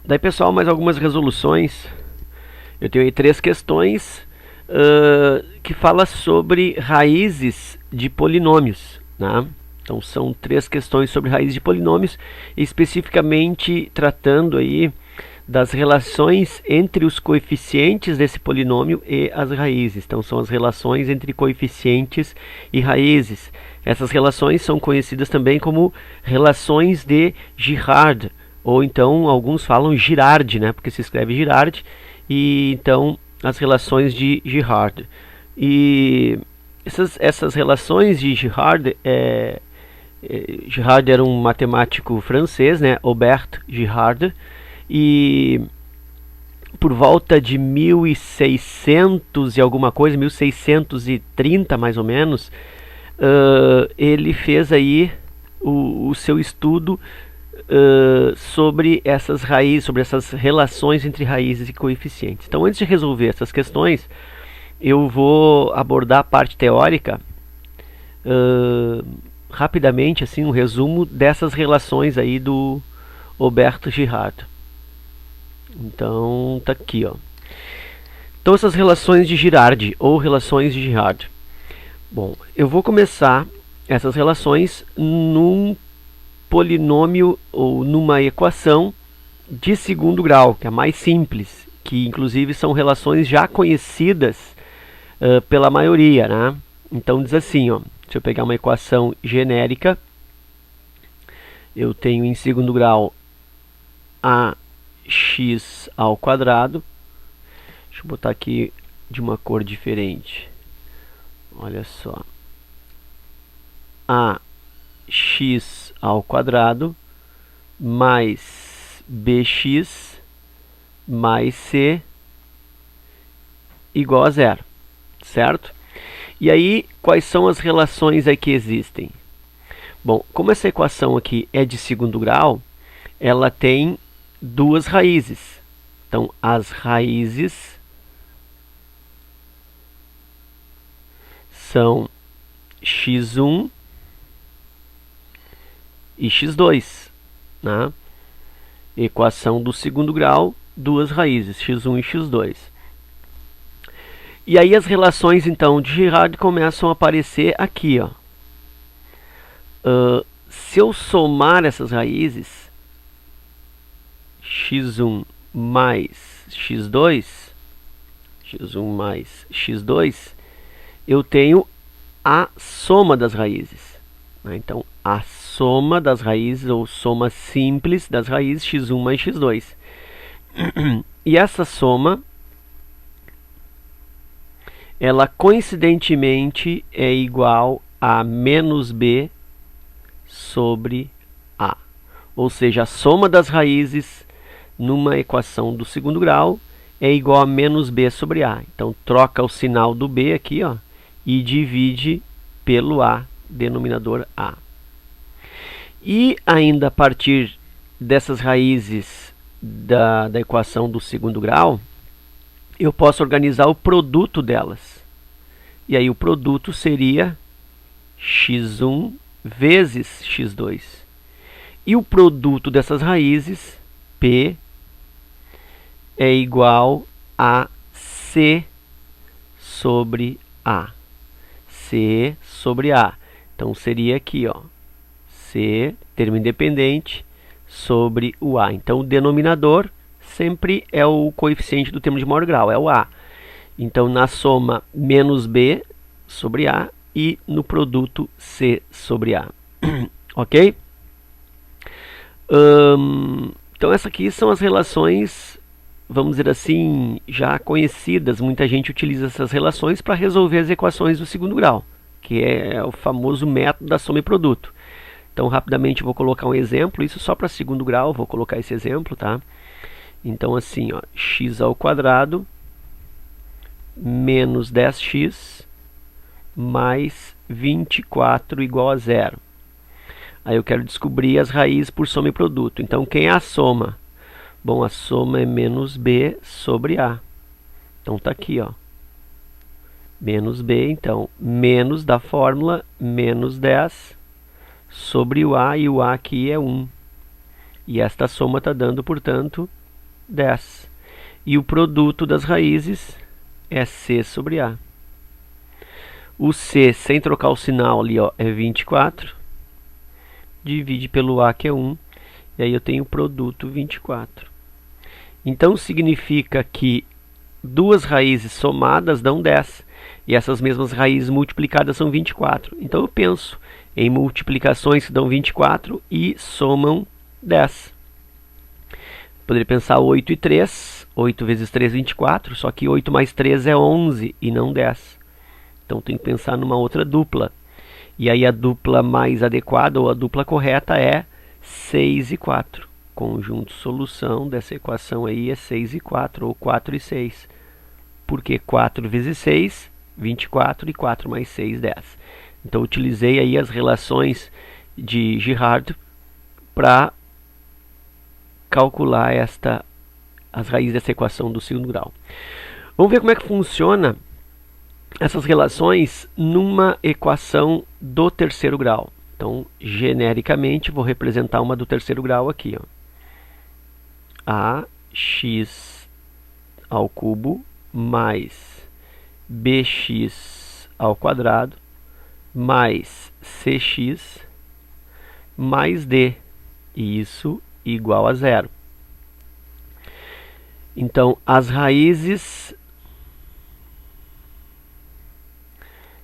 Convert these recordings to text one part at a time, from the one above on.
Daí, pessoal, mais algumas resoluções. Eu tenho aí 3 questões que fala sobre raízes de polinômios, né? Então são 3 questões sobre raízes de polinômios, especificamente tratando aí das relações entre os coeficientes desse polinômio e as raízes. Então são as relações entre coeficientes e raízes. Essas relações são conhecidas também como relações de Girard, ou então alguns falam Girard, né? Porque se escreve Girard, e então as relações de Girard. E essas relações de Girard, Girard era um matemático francês, né? Aubert Girard, e por volta de 1600 e alguma coisa, 1630 mais ou menos, ele fez aí o seu estudo sobre essas raízes, sobre essas relações entre raízes e coeficientes. Então, antes de resolver essas questões, eu vou abordar a parte teórica rapidamente, assim, um resumo dessas relações aí do Aubert Girard. Então, tá aqui, ó. Então, essas relações de Girard, ou relações de Girard. Bom, eu vou começar essas relações num polinômio ou numa equação de segundo grau, que é a mais simples, que inclusive são relações já conhecidas pela maioria, né? Então diz assim, ó, se eu pegar uma equação genérica, eu tenho em segundo grau ax ao quadrado. Deixa eu botar aqui de uma cor diferente. Olha só. Ax ao quadrado mais bx mais c igual a zero, certo? E aí, quais são as relações aí que existem? Bom, como essa equação aqui é de segundo grau, ela tem duas raízes. Então, as raízes são x1 e x2, né? Equação do segundo grau, duas raízes, x1 e x2. E aí as relações, então, de Girard começam a aparecer aqui, ó. Se eu somar essas raízes, x1 mais x2, x1 mais x2, eu tenho a soma das raízes, né? Então, a soma das raízes, ou soma simples das raízes, x1 mais x2. E essa soma, ela coincidentemente é igual a menos b sobre a. Ou seja, a soma das raízes numa equação do segundo grau é igual a menos b sobre a. Então, troca o sinal do b aqui, ó, e divide pelo a, denominador a. E ainda a partir dessas raízes da equação do segundo grau, eu posso organizar o produto delas. E aí o produto seria x1 vezes x2. E o produto dessas raízes, P, é igual a C sobre A. C sobre A. Então seria aqui, ó, C, termo independente, sobre o A. Então o denominador sempre é o coeficiente do termo de maior grau, é o A. Então na soma menos B sobre A e no produto C sobre A. Ok? Então essas aqui são as relações, vamos dizer assim, já conhecidas. Muita gente utiliza essas relações para resolver as equações do segundo grau, que é o famoso método da soma e produto. Então rapidamente eu vou colocar um exemplo, isso só para segundo grau, vou colocar esse exemplo, tá? Então assim, ó, x ao quadrado menos 10x mais 24 igual a zero. Aí eu quero descobrir as raízes por soma e produto. Então, quem é a soma? Bom, a soma é menos b sobre a. Então, tá aqui, ó. Menos b, então, menos da fórmula, menos 10 sobre o a, e o a aqui é 1. E esta soma está dando, portanto, 10. E o produto das raízes é C sobre A. O C, sem trocar o sinal ali, ó, é 24. Divide pelo A, que é 1. E aí eu tenho o produto 24. Então significa que duas raízes somadas dão 10. E essas mesmas raízes multiplicadas são 24. Então eu penso em multiplicações que dão 24 e somam 10. Poderia pensar 8 e 3. 8 vezes 3, 24. Só que 8 mais 3 é 11 e não 10. Então tem que pensar numa outra dupla. E aí a dupla mais adequada ou a dupla correta é 6 e 4. Conjunto solução dessa equação aí é 6 e 4, ou 4 e 6. Porque 4 vezes 6, 24, e 4 mais 6, 10. Então utilizei aí as relações de Girard para calcular as raízes dessa equação do segundo grau. Vamos ver como é que funciona essas relações numa equação do terceiro grau. Então, genericamente, vou representar uma do terceiro grau aqui, ó. Ax ao cubo mais bx ao quadrado mais cx mais d. E isso igual a zero. Então, as raízes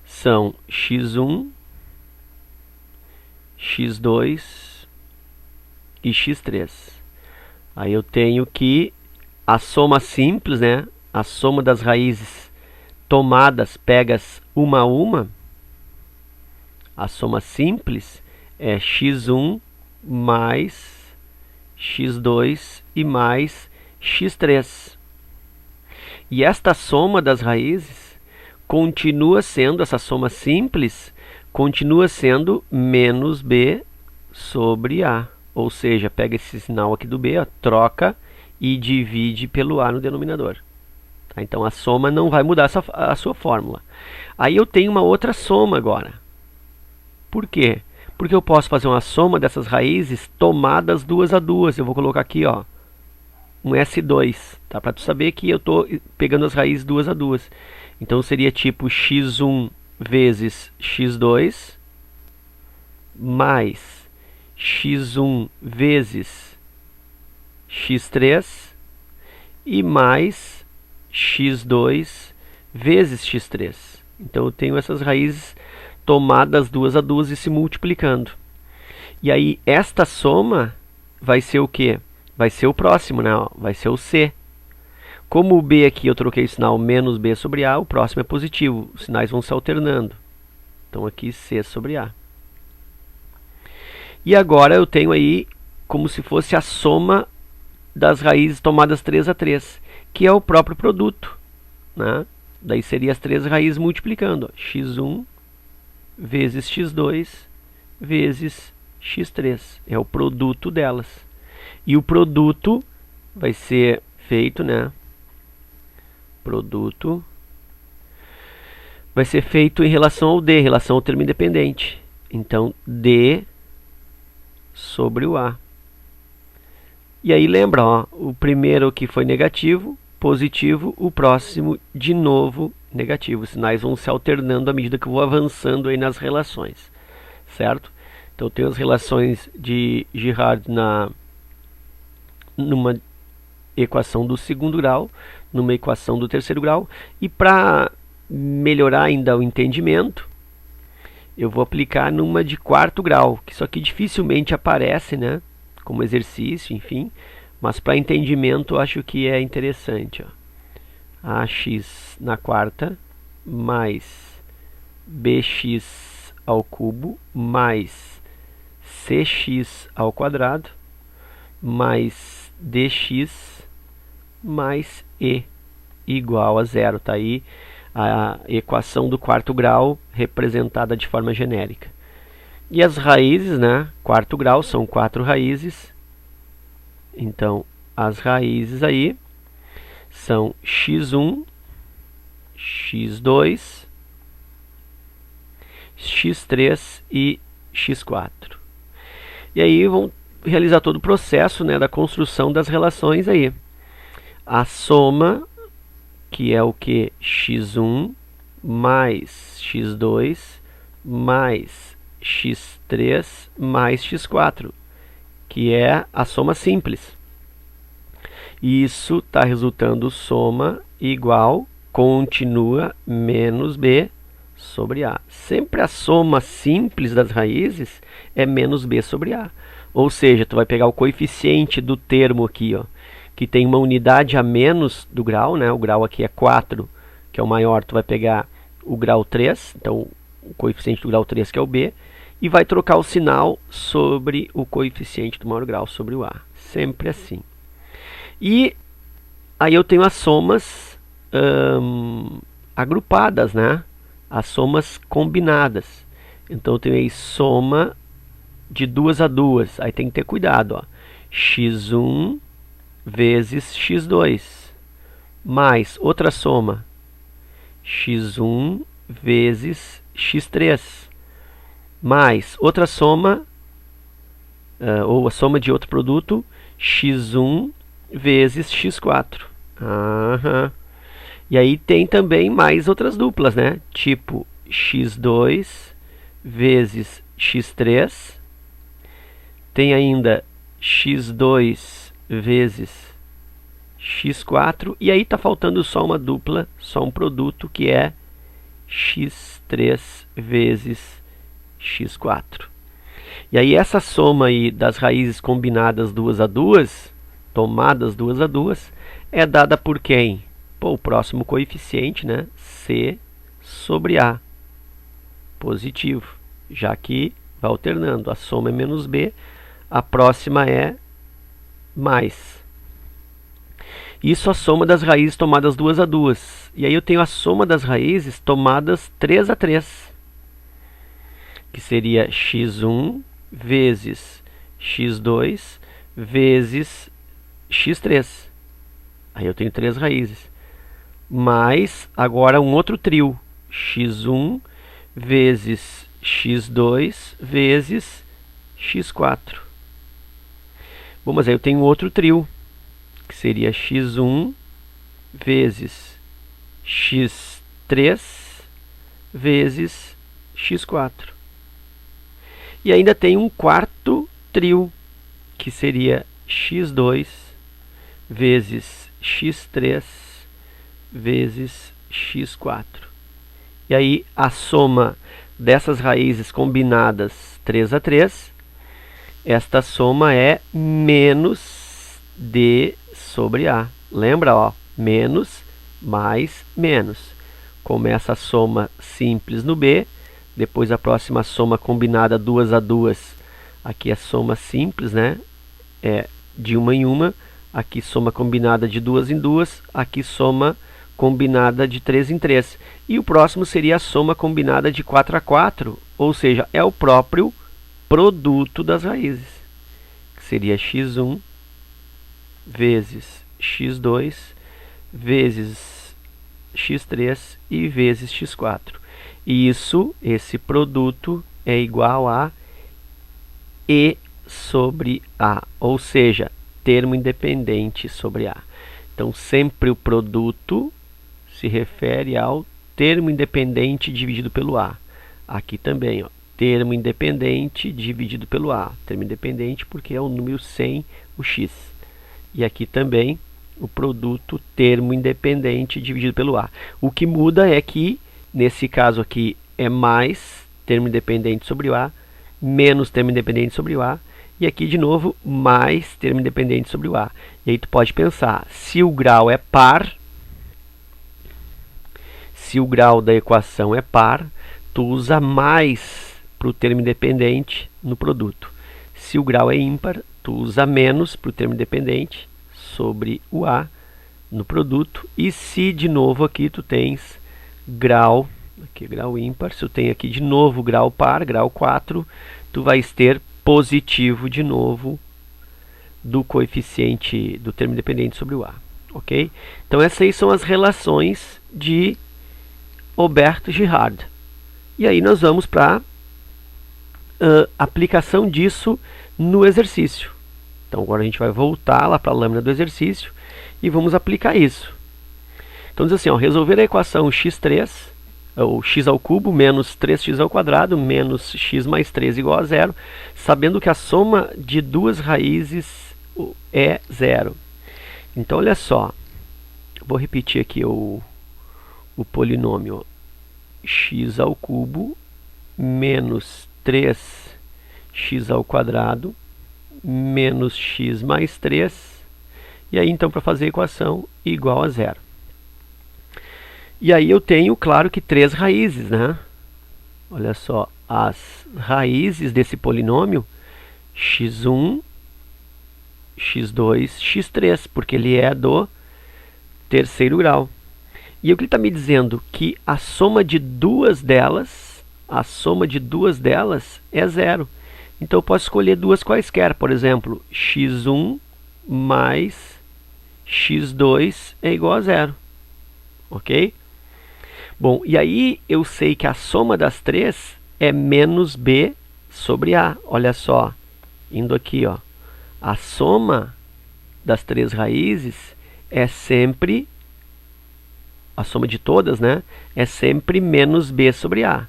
são x1, x2 e x3. Aí eu tenho que a soma simples, né? A soma das raízes tomadas, pegas uma a uma. A soma simples é x1 mais x2 e mais x3. E esta soma das raízes continua sendo, essa soma simples, continua sendo menos b sobre a. Ou seja, pega esse sinal aqui do b, ó, troca e divide pelo a no denominador. Tá? Então a soma não vai mudar a sua fórmula. Aí eu tenho uma outra soma agora. Por quê? Porque eu posso fazer uma soma dessas raízes tomadas duas a duas. Eu vou colocar aqui, ó, um S2, tá? Para tu saber que eu estou pegando as raízes duas a duas. Então seria tipo x1 vezes x2 mais x1 vezes x3 e mais x2 vezes x3. Então eu tenho essas raízes tomadas duas a duas e se multiplicando. E aí esta soma vai ser o quê? Vai ser o próximo, né? Vai ser o C. Como o B aqui eu troquei o sinal menos B sobre A, o próximo é positivo. Os sinais vão se alternando. Então aqui C sobre A. E agora eu tenho aí como se fosse a soma das raízes tomadas 3 a 3, que é o próprio produto, né? Daí seria as três raízes multiplicando, ó, x1 vezes x2 vezes x3. É o produto delas. E o produto vai ser feito, né? Produto vai ser feito em relação ao D, em relação ao termo independente. Então, D sobre o A. E aí lembra, ó, o primeiro que foi negativo, positivo, o próximo de novo negativo. Os sinais vão se alternando à medida que eu vou avançando aí nas relações, certo? Então eu tenho as relações de Girard numa equação do segundo grau, numa equação do terceiro grau, e para melhorar ainda o entendimento, eu vou aplicar numa de quarto grau, que isso aqui dificilmente aparece, né, como exercício, enfim, mas para entendimento eu acho que é interessante, ó. Ax na quarta mais bx ao cubo mais cx ao quadrado mais dx mais e igual a zero. Tá aí a equação do quarto grau representada de forma genérica. E as raízes, né? Quarto grau são 4 raízes. Então, as raízes aí são x1, x2, x3 e x4. E aí vão realizar todo o processo, né, da construção das relações aí. a soma, que é o que? x1 mais x2 mais x3 mais x4, que é a soma simples. Isso está resultando soma igual, continua, menos b sobre a. Sempre a soma simples das raízes é menos b sobre a. Ou seja, tu vai pegar o coeficiente do termo aqui, ó, que tem uma unidade a menos do grau, né? O grau aqui é 4, que é o maior, tu vai pegar o grau 3, então o coeficiente do grau 3, que é o b, e vai trocar o sinal sobre o coeficiente do maior grau sobre o a. Sempre assim. E aí eu tenho as somas agrupadas, né? As somas combinadas. Então eu tenho aí soma de 2 a 2. Aí tem que ter cuidado, ó. x1 vezes x2 mais outra soma, x1 vezes x3 mais outra soma, ou a soma de outro produto, x1 vezes x4. E aí tem também mais outras duplas, né? Tipo x2 vezes x3. Tem ainda x2 vezes x4. E aí está faltando só uma dupla, só um produto, que é x3 vezes x4. E aí essa soma aí das raízes combinadas 2 a 2, tomadas 2 a 2, é dada por quem? Pô, o próximo coeficiente, né? C sobre A. Positivo. Já que vai alternando. A soma é menos B, a próxima é mais. Isso a soma das raízes tomadas 2 a 2. E aí eu tenho a soma das raízes tomadas 3 a 3. Que seria x1 vezes x2 vezes x3. Aí eu tenho 3 raízes. Mais agora um outro trio. x1 vezes x2 vezes x4. Bom, mas aí eu tenho outro trio, que seria x1 vezes x3 vezes x4. E ainda tem um quarto trio, que seria x2 vezes x3 vezes x4. E aí a soma dessas raízes combinadas 3 a 3, esta soma é menos d sobre a. Lembra, ó, menos mais menos. Começa a soma simples no b, depois a próxima soma combinada 2 a 2. Aqui é soma simples, né? É de uma em uma. Aqui soma combinada de 2 em 2. Aqui soma combinada de 3 em 3. E o próximo seria a soma combinada de 4 a 4, ou seja, é o próprio produto das raízes, que seria x1 vezes x2 vezes x3 e vezes x4. E isso, esse produto é igual a E sobre A, ou seja, termo independente sobre A. Então, sempre o produto se refere ao termo independente dividido pelo A. Aqui também, ó, termo independente dividido pelo A. Termo independente porque é o número sem o x. E aqui também o produto termo independente dividido pelo A. O que muda é que, nesse caso aqui, é mais termo independente sobre o A, menos termo independente sobre o A, e aqui de novo mais termo independente sobre o A. E aí tu pode pensar, se o grau é par, se o grau da equação é par, tu usa mais para o termo independente no produto. Se o grau é ímpar, tu usa menos para o termo independente sobre o A no produto. E se de novo aqui tu tens grau, aqui grau ímpar, se eu tenho aqui de novo grau par, grau 4, tu vais ter positivo de novo do coeficiente do termo independente sobre o A. Ok? Então essas aí são as relações de Aubert-Girard. E aí nós vamos para a aplicação disso no exercício. Então agora a gente vai voltar lá para a lâmina do exercício e vamos aplicar isso. Então diz assim, ó, resolver a equação x3, ou x ao cubo menos 3x ao quadrado menos x mais 3 igual a zero, sabendo que a soma de duas raízes é zero. Então olha só, vou repetir aqui o polinômio x ao cubo menos 3x ao quadrado menos x mais 3, e aí então para fazer a equação igual a zero. E aí eu tenho, claro que três raízes, né? Olha só, as raízes desse polinômio, x1, x2, x3, porque ele é do terceiro grau. E o que ele está me dizendo? Que a soma de duas delas é zero. Então eu posso escolher duas quaisquer, por exemplo, x1 mais x2 é igual a zero. Ok? Bom, e aí eu sei que a soma das três é menos b sobre a. Olha só, indo aqui, ó. A soma das três raízes é sempre, a soma de todas, né? É sempre menos b sobre a.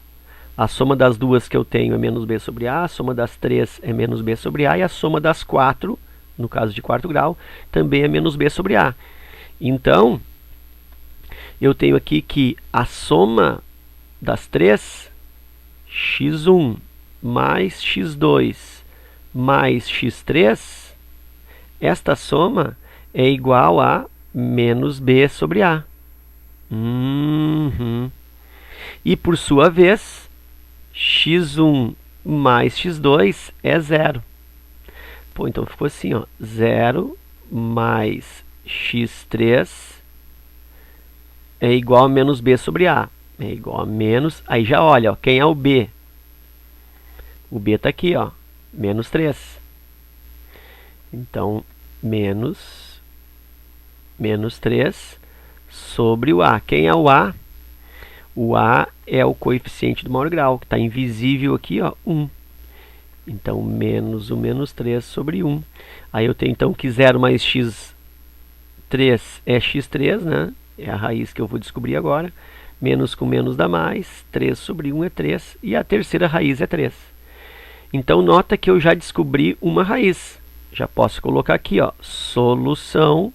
A soma das duas que eu tenho é menos b sobre a soma das três é menos b sobre a, e a soma das quatro, no caso de quarto grau, também é menos b sobre a. Então, eu tenho aqui que a soma das três, x1 mais x2 mais x3, esta soma é igual a menos b sobre a. E por sua vez, x1 mais x2 é zero. Pô, então ficou assim, ó, 0 mais x3 é igual a menos b sobre a. É igual a menos, aí já olha, ó, quem é o b? O b está aqui, ó, menos 3. Então, menos 3 sobre o a. Quem é o a? O a é o coeficiente do maior grau, que está invisível aqui, ó, 1. Então, menos o menos 3 sobre 1. Aí eu tenho, então, que 0 mais x3 é x3, né? É a raiz que eu vou descobrir agora. Menos com menos dá mais. 3 sobre 1 é 3. E a terceira raiz é 3. Então, nota que eu já descobri uma raiz. Já posso colocar aqui, ó, solução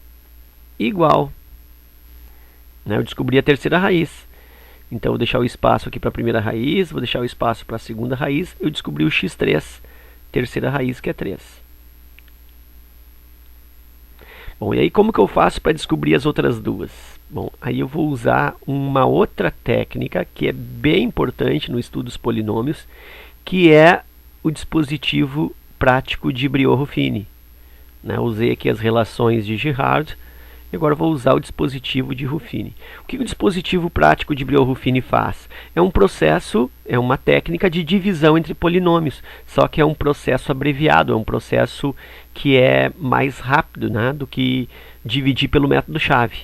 igual. Né? Eu descobri a terceira raiz. Então, vou deixar o espaço aqui para a primeira raiz, vou deixar o espaço para a segunda raiz. Eu descobri o x3, terceira raiz, que é 3. Bom, e aí como que eu faço para descobrir as outras duas? Bom, aí eu vou usar uma outra técnica que é bem importante no estudo dos polinômios, que é o dispositivo prático de Briot-Ruffini. Né? Usei aqui as relações de Girard. E agora vou usar o dispositivo de Ruffini. O que o dispositivo prático de Briot-Ruffini faz? É um processo, é uma técnica de divisão entre polinômios, só que é um processo abreviado, é um processo que é mais rápido, né, do que dividir pelo método-chave.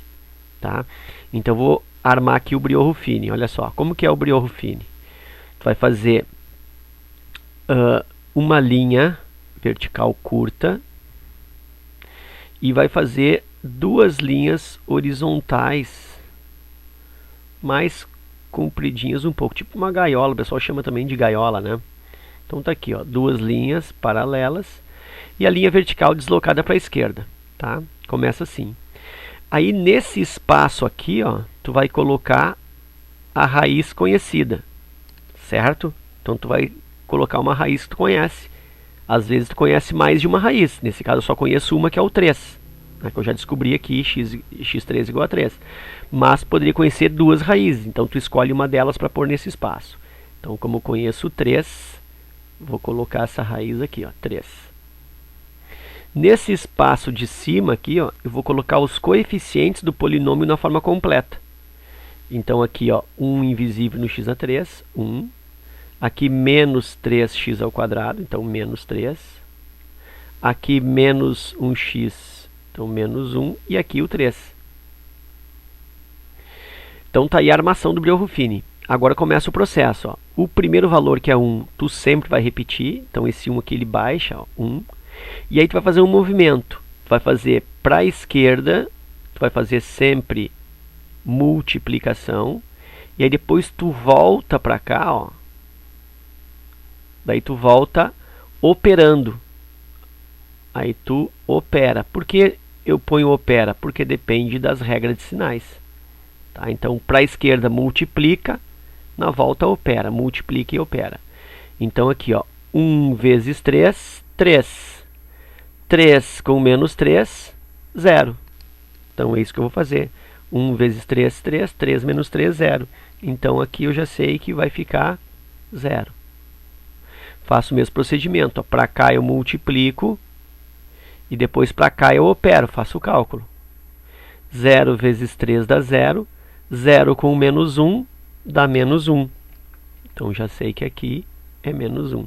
Tá? Então vou armar aqui o Briot-Ruffini. Olha só, como que é o Briot-Ruffini? Tu vai fazer uma linha vertical curta e vai fazer duas linhas horizontais mais compridinhas um pouco, tipo uma gaiola, o pessoal chama também de gaiola, né? Então tá aqui, ó, duas linhas paralelas e a linha vertical deslocada para a esquerda, tá? Começa assim. Aí nesse espaço aqui, ó, tu vai colocar a raiz conhecida, certo? Então tu vai colocar uma raiz que tu conhece. Às vezes tu conhece mais de uma raiz, nesse caso eu só conheço uma, que é o 3. Que eu já descobri aqui, x3 igual a 3. Mas poderia conhecer duas raízes, então tu escolhe uma delas para pôr nesse espaço. Então, como eu conheço 3, vou colocar essa raiz aqui, ó, 3. Nesse espaço de cima aqui, ó, eu vou colocar os coeficientes do polinômio na forma completa. Então aqui, ó, 1 invisível no x a 3, 1. Aqui menos 3x ao quadrado, então menos 3. Aqui menos 1x, então menos 1, e aqui o 3. Então tá aí a armação do Briot-Ruffini. Agora começa o processo. Ó. O primeiro valor, que é 1, tu sempre vai repetir. Então esse 1 aqui ele baixa, ó, 1. E aí tu vai fazer um movimento. Tu vai fazer para a esquerda, tu vai fazer sempre multiplicação. E aí depois tu volta para cá, ó. Daí tu volta operando. Aí tu opera. Por que eu ponho opera? Porque depende das regras de sinais. Tá? Então, para a esquerda multiplica, na volta opera. Multiplica e opera. Então aqui, ó, 1 vezes 3, 3. 3 com menos 3, 0. Então é isso que eu vou fazer. 1 vezes 3, 3. 3 menos 3, 0. Então aqui eu já sei que vai ficar 0. Faço o mesmo procedimento. Para cá eu multiplico. E depois para cá eu opero, faço o cálculo. 0 vezes 3 dá 0. 0 com menos 1 dá menos 1. Então já sei que aqui é menos 1.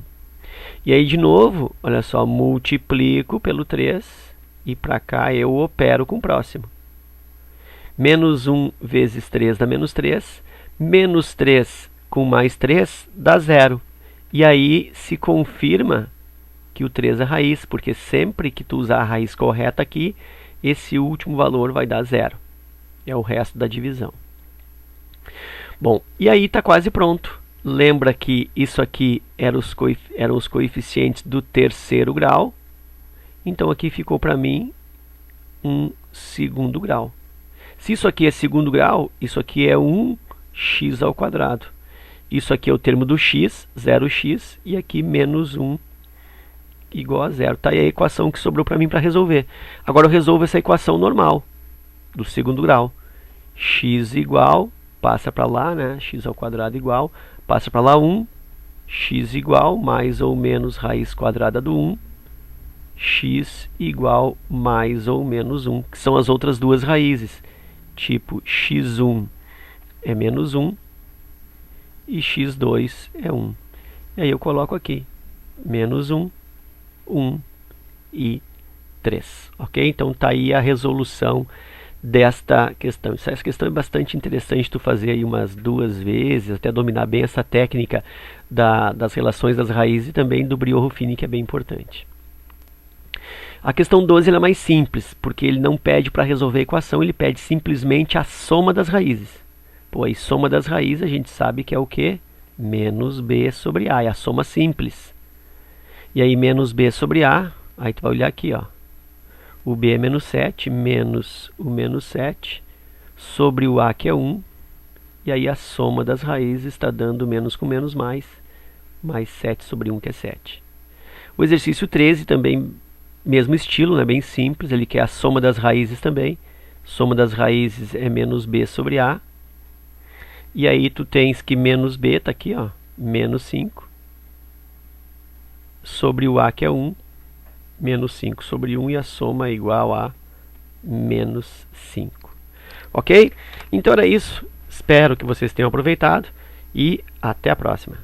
E aí de novo, olha só, multiplico pelo 3. E para cá eu opero com o próximo. Menos 1 vezes 3 dá menos 3. Menos 3 com mais 3 dá 0. E aí se confirma que o 3 é raiz, porque sempre que tu usar a raiz correta aqui, esse último valor vai dar 0. É o resto da divisão. Bom, e aí está quase pronto. Lembra que isso aqui eram os coeficientes do terceiro grau. Então aqui ficou para mim um segundo grau. Se isso aqui é segundo grau, isso aqui é 1x ao quadrado. Isso aqui é o termo do x, 0x, e aqui menos 1 igual a 0. Tá aí a equação que sobrou para mim para resolver. Agora eu resolvo essa equação normal, do segundo grau. X igual, passa para lá, né? X ao quadrado igual, passa para lá 1. X igual, mais ou menos raiz quadrada do 1. X igual, mais ou menos 1, que são as outras duas raízes. Tipo, x1 é menos 1 e x2 é 1. E aí eu coloco aqui, menos 1, 1 e 3. Ok? Então tá aí a resolução desta questão. Essa questão é bastante interessante tu fazer aí umas 2 vezes, até dominar bem essa técnica das relações das raízes e também do Brio-Ruffini, que é bem importante. A questão 12 ela é mais simples, porque ele não pede para resolver a equação, ele pede simplesmente a soma das raízes. Pô, aí soma das raízes a gente sabe que é o quê? Menos b sobre a, é a soma simples. E aí menos b sobre a, aí tu vai olhar aqui, ó. O b é menos 7, menos o menos 7, sobre o a que é 1. E aí a soma das raízes está dando menos com menos mais 7 sobre 1 que é 7. O exercício 13 também, mesmo estilo, né, bem simples, ele quer a soma das raízes também. Soma das raízes é menos b sobre a. E aí tu tens que menos b, tá aqui, ó, menos 5. Sobre o a que é 1, menos 5 sobre 1, e a soma é igual a menos 5. Ok? Então era isso. Espero que vocês tenham aproveitado e até a próxima.